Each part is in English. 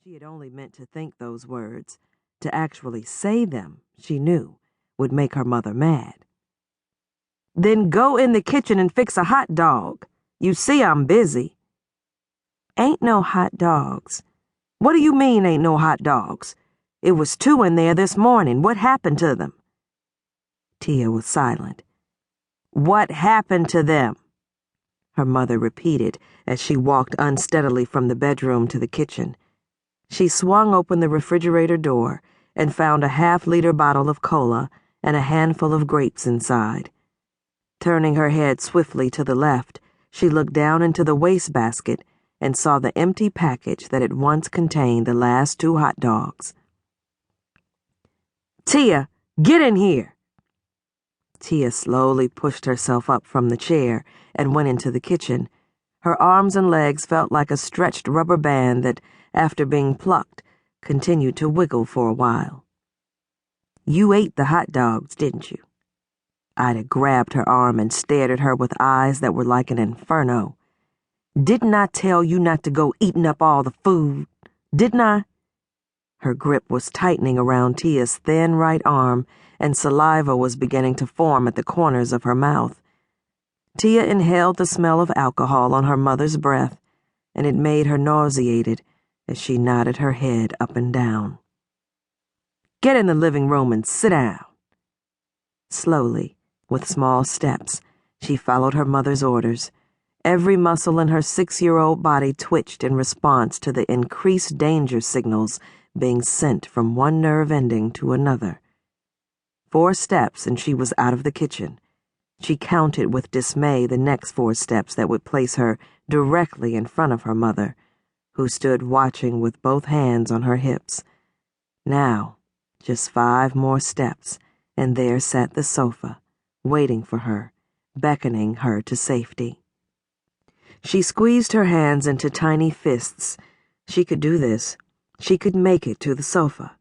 She had only meant to think those words. To actually say them, she knew, would make her mother mad. "Then go in the kitchen and fix a hot dog. You see I'm busy." "Ain't no hot dogs." "What do you mean, ain't no hot dogs? It was 2 in there this morning. What happened to them?" Tia was silent. "What happened to them?" her mother repeated as she walked unsteadily from the bedroom to the kitchen. She swung open the refrigerator door and found a half-liter bottle of cola and a handful of grapes inside. Turning her head swiftly to the left, she looked down into the wastebasket and saw the empty package that had once contained the last 2 hot dogs. "Tia, get in here!" Tia slowly pushed herself up from the chair and went into the kitchen. Her arms and legs felt like a stretched rubber band that, after being plucked, continued to wiggle for a while. "You ate the hot dogs, didn't you?" Ida grabbed her arm and stared at her with eyes that were like an inferno. "Didn't I tell you not to go eating up all the food? Didn't I?" Her grip was tightening around Tia's thin right arm, and saliva was beginning to form at the corners of her mouth. Tia inhaled the smell of alcohol on her mother's breath, and it made her nauseated as she nodded her head up and down. "Get in the living room and sit down." Slowly, with small steps, she followed her mother's orders. Every muscle in her 6-year-old body twitched in response to the increased danger signals being sent from one nerve ending to another. 4 steps and she was out of the kitchen. She counted with dismay the next 4 steps that would place her directly in front of her mother, who stood watching with both hands on her hips. Now, just 5 more steps, and there sat the sofa, waiting for her, beckoning her to safety. She squeezed her hands into tiny fists. She could do this. She could make it to the sofa.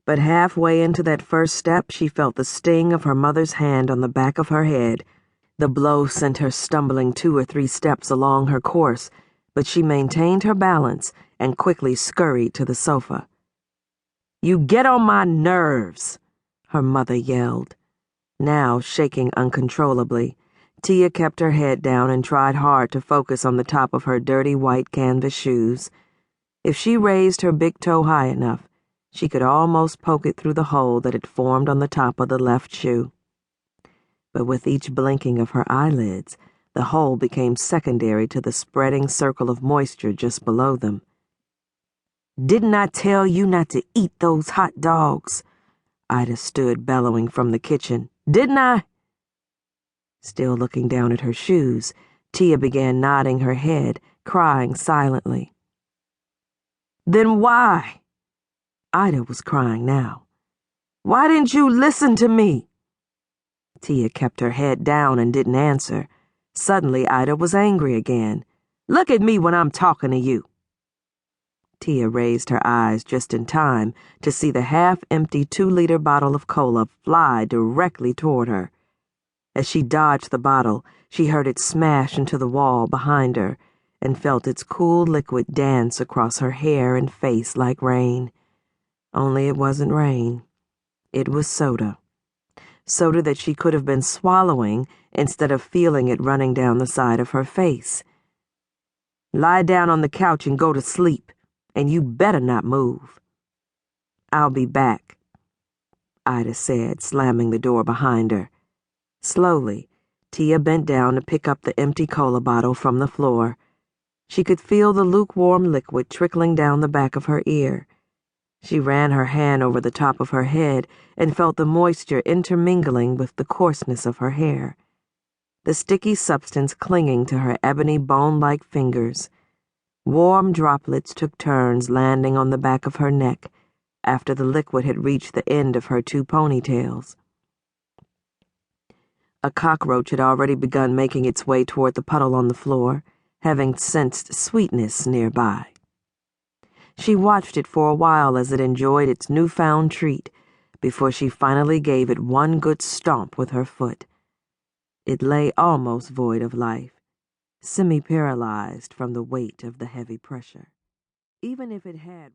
But halfway into that first step, she felt the sting of her mother's hand on the back of her head. The blow sent her stumbling 2 or 3 steps along her course, but she maintained her balance and quickly scurried to the sofa. "You get on my nerves," her mother yelled. Now, shaking uncontrollably, Tia kept her head down and tried hard to focus on the top of her dirty white canvas shoes. If she raised her big toe high enough, she could almost poke it through the hole that had formed on the top of the left shoe. But with each blinking of her eyelids, the hole became secondary to the spreading circle of moisture just below them. "Didn't I tell you not to eat those hot dogs?" Ida stood bellowing from the kitchen. "Didn't I?" Still looking down at her shoes, Tia began nodding her head, crying silently. "Then why?" Ida was crying now. "Why didn't you listen to me?" Tia kept her head down and didn't answer. Suddenly, Ida was angry again. "Look at me when I'm talking to you." Tia raised her eyes just in time to see the half-empty 2-liter bottle of cola fly directly toward her. As she dodged the bottle, she heard it smash into the wall behind her and felt its cool liquid dance across her hair and face like rain. Only it wasn't rain. It was soda. Soda that she could have been swallowing instead of feeling it running down the side of her face. "Lie down on the couch and go to sleep, and you better not move." "I'll be back," Ida said, slamming the door behind her. Slowly, Tia bent down to pick up the empty cola bottle from the floor. She could feel the lukewarm liquid trickling down the back of her ear. She ran her hand over the top of her head and felt the moisture intermingling with the coarseness of her hair, the sticky substance clinging to her ebony bone-like fingers. Warm droplets took turns landing on the back of her neck after the liquid had reached the end of her 2 ponytails. A cockroach had already begun making its way toward the puddle on the floor, having sensed sweetness nearby. She watched it for a while as it enjoyed its newfound treat before she finally gave it one good stomp with her foot. It lay almost void of life, semi-paralyzed from the weight of the heavy pressure. Even if it had